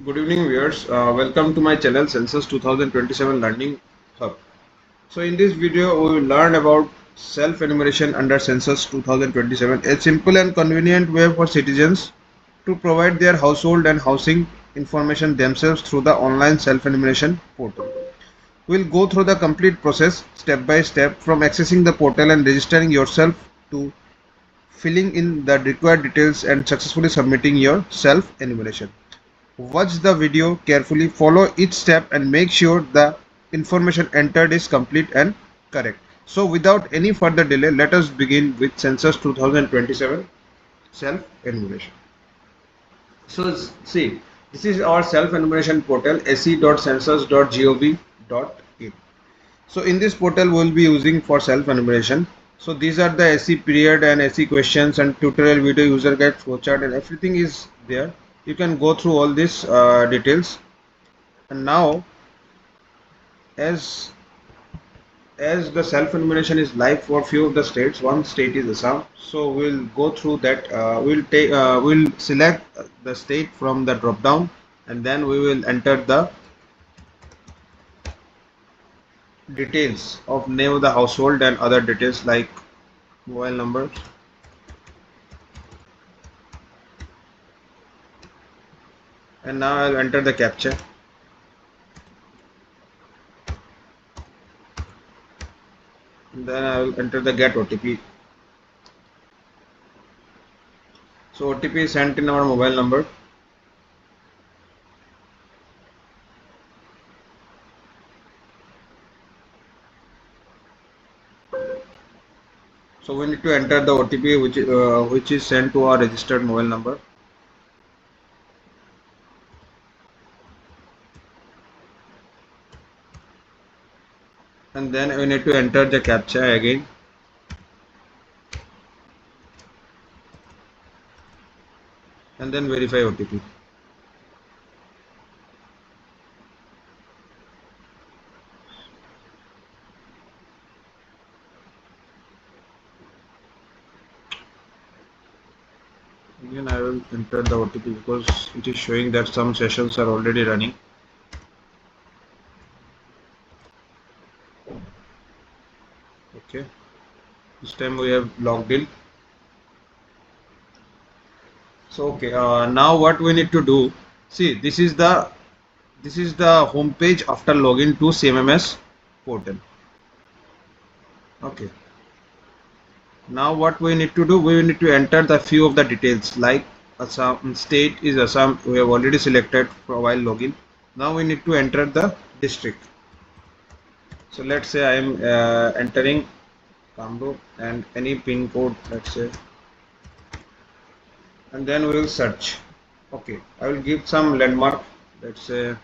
Good evening, viewers. Welcome to my channel Census 2027 Learning Hub. So, in this video, we will learn about self-enumeration under Census 2027, a simple and convenient way for citizens to provide their household and housing information themselves through the online self-enumeration portal. We will go through the complete process step by step from accessing the portal and registering yourself to filling in the required details and successfully submitting your self-enumeration. Watch the video carefully, follow each step and make sure the information entered is complete and correct. So without any further delay, let us begin with Census 2027 self-enumeration. So see, this is our self-enumeration portal se.census.gov.in. So in this portal we will be using for self-enumeration. So these are the SE period and SE questions and tutorial video, user guide, flowchart, and everything is there. You can go through all these details. And now as the self-enumeration is live for few of the states, one state is Assam, so we'll go through that. We'll select the state from the drop down, and then we will enter the details of name of the household and other details like mobile number. And now I'll enter the captcha. And then I will enter the get OTP. So OTP is sent in our mobile number. So we need to enter the OTP which is sent to our registered mobile number. And then we need to enter the captcha again. And then verify OTP. Again I will enter the OTP because it is showing that some sessions are already running. Okay, this time we have logged in. So okay, now what we need to do, see, this is the home page after login to CMMS portal. Okay, now what we need to do, we need to enter the few of the details like Assam state is Assam, we have already selected for while login. Now we need to enter the district. So let's say I am entering Kamrup and any pin code, let's say, and then we will search. Okay, I will give some landmark, let's say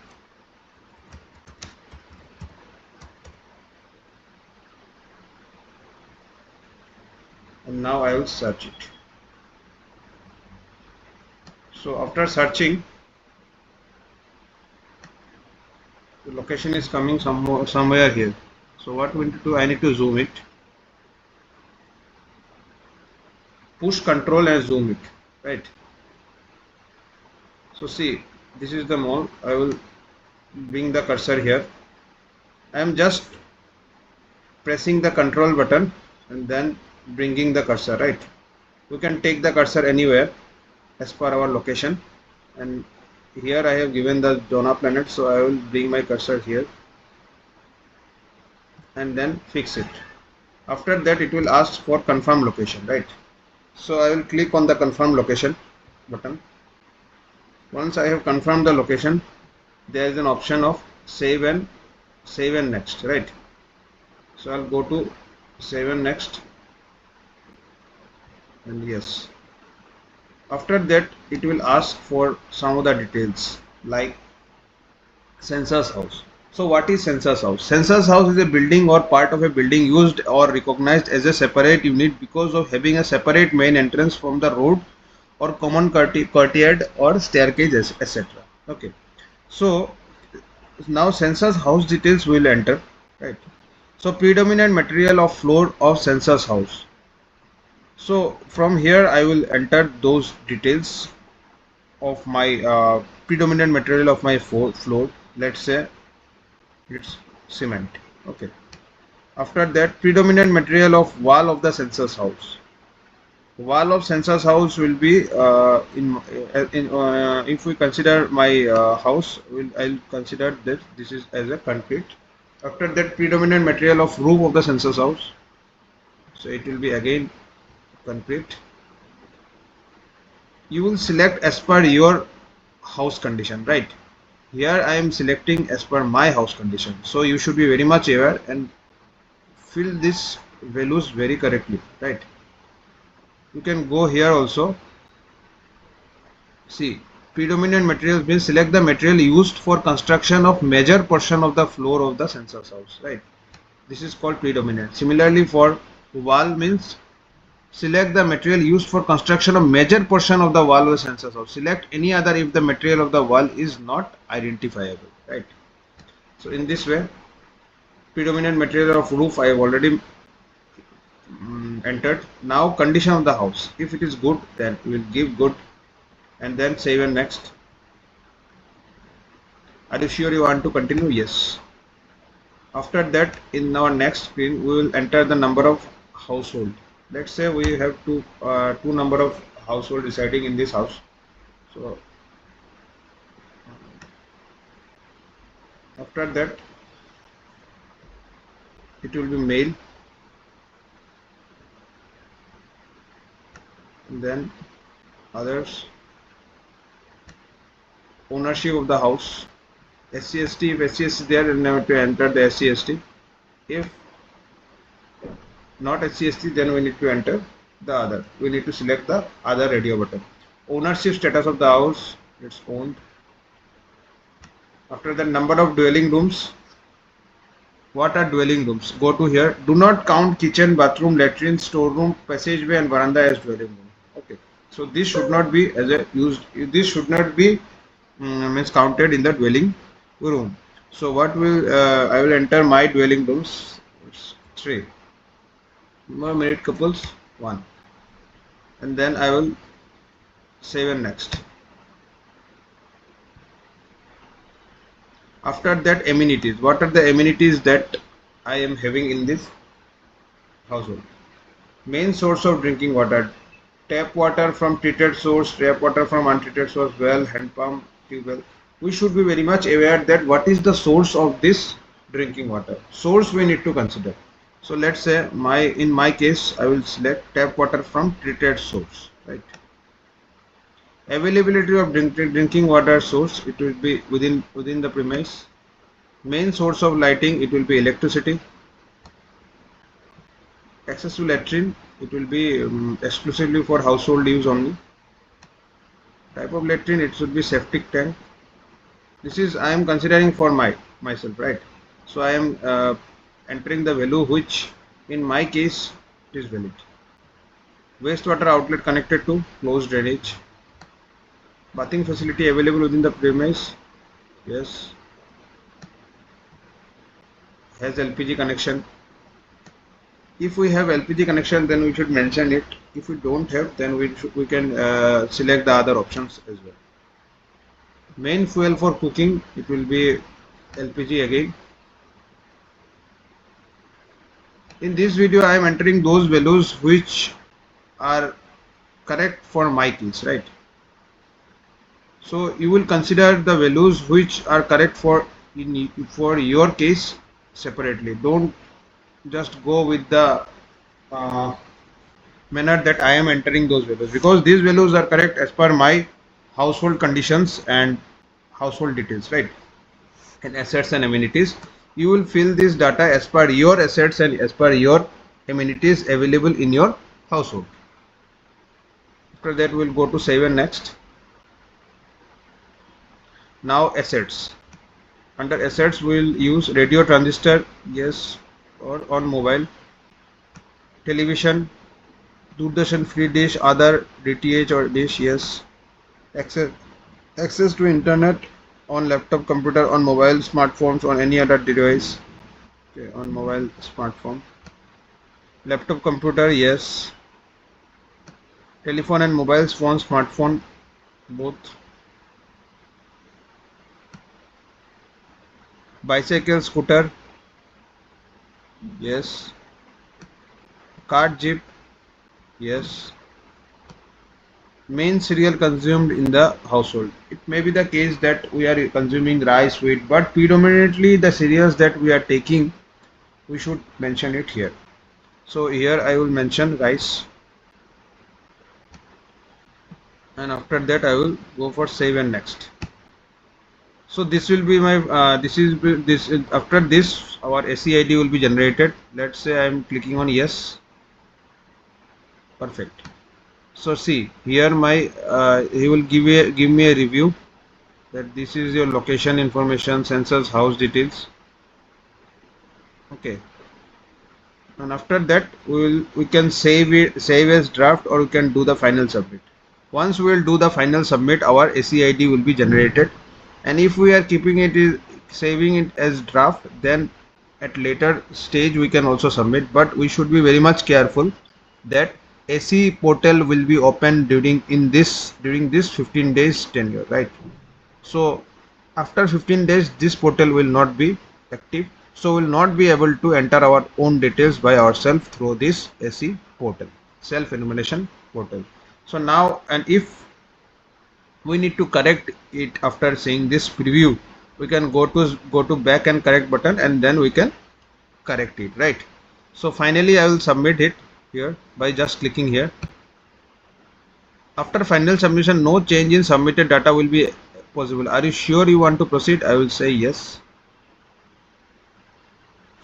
and now I will search it. So after searching, the location is coming somewhere here. So what we need to do, I need to zoom it, push control and zoom it, right? So see, this is the mall. I will bring the cursor here. I am just pressing the control button and then bringing the cursor, right? We can take the cursor anywhere as per our location, and here I have given the Dona planet, so I will bring my cursor here and then fix it. After that it will ask for confirm location, right? So I will click on the confirm location button. Once I have confirmed the location, there is an option of save and next, right? So I'll go to save and next, and yes, after that it will ask for some of the details like census house. So what is census house? Census house is a building or part of a building used or recognized as a separate unit because of having a separate main entrance from the road or common courtyard or staircase, etc. Okay, so now census house details will enter, right? So predominant material of floor of census house. So from here I will enter those details of my predominant material of my floor, let's say it's cement. Okay. After that, predominant material of wall of the census house. Wall of census house will be if we consider my house, I'll consider that this is as a concrete. After that, predominant material of roof of the census house, so it will be again concrete. You will select as per your house condition, right? Here I am selecting as per my house condition, so you should be very much aware and fill this values very correctly, right? You can go here also. See, predominant materials means select the material used for construction of major portion of the floor of the census house, right? This is called predominant. Similarly, for wall means select the material used for construction of major portion of the wall of the census house. Select any other if the material of the wall is not identifiable, right? So in this way, predominant material of roof I have already entered. Now condition of the house. If it is good, then we will give good and then save and next. Are you sure you want to continue? Yes. After that, in our next screen, we will enter the number of household. Let's say we have two number of household residing in this house. So after that, it will be male, and then others, ownership of the house, SC/ST. If SC/ST is there, then we have to enter the SC/ST. If not SC/ST, then we need to enter the other. We need to select the other radio button. Ownership status of the house, it's owned. After the number of dwelling rooms, what are dwelling rooms? Go to here. Do not count kitchen, bathroom, latrine, storeroom, passageway, and veranda as dwelling room. Okay. So this should not be as a used. This should not be means counted in the dwelling room. So what will I will enter my dwelling rooms. It's 3. More married couples 1, and then I will save and next. After that, amenities. What are the amenities that I am having in this household? Main source of drinking water: tap water from treated source, tap water from untreated source, well, hand pump, tube well. We should be very much aware that what is the source of this drinking water. Source we need to consider. So let's say in my case I will select tap water from treated source, right? Availability of drinking water source, it will be within the premise. Main source of lighting, it will be electricity. Access to latrine, it will be exclusively for household use only. Type of latrine, it should be septic tank. This is I am considering for myself, right? So I am entering the value which in my case it is valid. Wastewater outlet connected to closed drainage. Bathing facility available within the premise. Yes. Has LPG connection. If we have LPG connection, then we should mention it. If we don't have, then we can select the other options as well. Main fuel for cooking, it will be LPG again. In this video, I am entering those values which are correct for my case, right? So you will consider the values which are correct for your case separately. Don't just go with the manner that I am entering those values, because these values are correct as per my household conditions and household details, right? And assets and amenities. You will fill this data as per your assets and as per your amenities available in your household. After that, we will go to save and next. Now assets. Under assets, we will use radio, transistor, yes, or on mobile, television, Doordarshan free dish, other DTH or dish, yes. Access to internet on laptop, computer, on mobile, smartphones, on any other device. Okay, on mobile, smartphone, laptop, computer, yes. Telephone and mobile phone, smartphone, both. bicycle, scooter, yes, cart, jeep, yes, main cereal consumed in the household. It may be the case that we are consuming rice, wheat, but predominantly the cereals that we are taking, we should mention it here. So here I will mention rice, and after that I will go for save and next. So this will be my after this our SEID will be generated. Let's say I am clicking on yes. Perfect. So see here my he will give me a review that this is your location information, census, house details. Okay, and after that we can save as draft, or we can do the final submit. Once we will do the final submit, our SEID will be generated, and if we are keeping it saving it as draft, then at later stage we can also submit, but we should be very much careful that SE portal will be open during this 15 days tenure, right? So after 15 days this portal will not be active, so we will not be able to enter our own details by ourselves through this SE portal, self enumeration portal. So now, and if we need to correct it after seeing this preview, we can go to back and correct button, and then we can correct it, right? So finally I will submit it here by just clicking here. After final submission, no change in submitted data will be possible. Are you sure you want to proceed? I will say yes.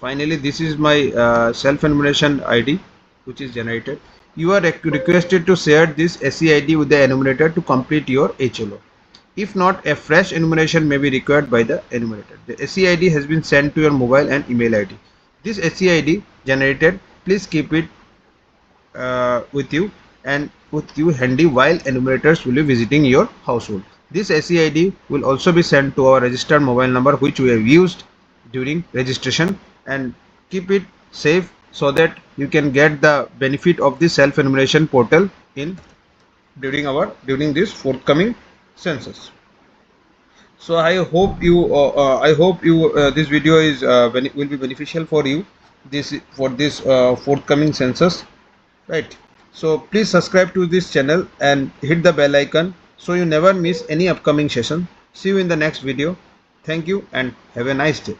Finally, this is my self-enumeration ID which is generated. You are requested to share this SEID with the enumerator to complete your HLO. If not, a fresh enumeration may be required by the enumerator. The SEID has been sent to your mobile and email ID. This SEID generated, please keep it with you handy while enumerators will be visiting your household. This SEID will also be sent to our registered mobile number which we have used during registration, and keep it safe so that you can get the benefit of the self enumeration portal during this forthcoming census. So I hope you this video is will be beneficial for you this forthcoming census, right? So please subscribe to this channel and hit the bell icon so you never miss any upcoming session. See you in the next video. Thank you and have a nice day.